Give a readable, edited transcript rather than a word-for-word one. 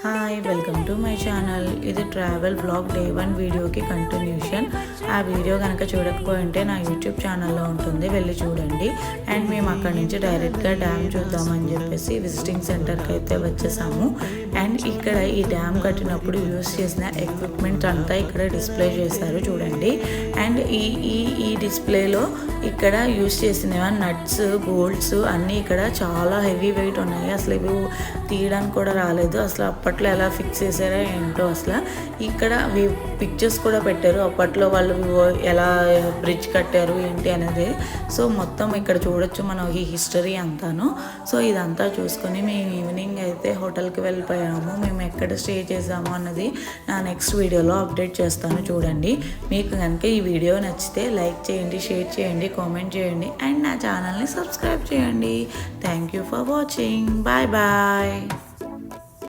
Hi welcome to my channel. ఇది travel blog day 1 వీడియోకి continuation. ఆ వీడియో కనుక చూడకపోయింటే నా యూట్యూబ్ ఛానల్లో ఉంటుంది, వెళ్ళి చూడండి. అండ్ మేము అక్కడి నుంచి డైరెక్ట్గా డ్యామ్ చూద్దామని చెప్పేసి విజిటింగ్ సెంటర్కి అయితే వచ్చేసాము. అండ్ ఇక్కడ ఈ డ్యామ్ కట్టినప్పుడు యూస్ చేసిన ఎక్విప్మెంట్ అంతా ఇక్కడ డిస్ప్లే చేశారు చూడండి. అండ్ ఈ డిస్ప్లేలో ఇక్కడ యూస్ చేసిన నట్స్, బోల్ట్స్ అన్నీ ఇక్కడ చాలా హెవీ వెయిట్ ఉన్నాయి. అసలు ఇవి తీయడానికి కూడా రాలేదు. అసలు అప్పట్లో ఎలా ఫిక్స్ చేశారో ఏంటో. అసలు ఇక్కడ పిక్చర్స్ కూడా పెట్టారు అప్పట్లో వాళ్ళు ఎలా బ్రిడ్జ్ కట్టారు ఏంటి అనేది. సో మొత్తం ఇక్కడ చూడొచ్చు మనం ఈ హిస్టరీ అంతాను. సో ఇదంతా చూసుకొని మేము ఈవినింగ్ అయితే హోటల్కి వెళ్ళిపోయాము. మేము ఎక్కడ స్టే చేసాము అన్నది నా నెక్స్ట్ వీడియోలో అప్డేట్ చేస్తాను చూడండి. మీకు కనుక ఈ వీడియో నచ్చితే లైక్ చేయండి, షేర్ చేయండి, కామెంట్ చేయండి అండ్ నా ఛానల్ని సబ్స్క్రైబ్ చేయండి. Thank you for watching. Bye bye.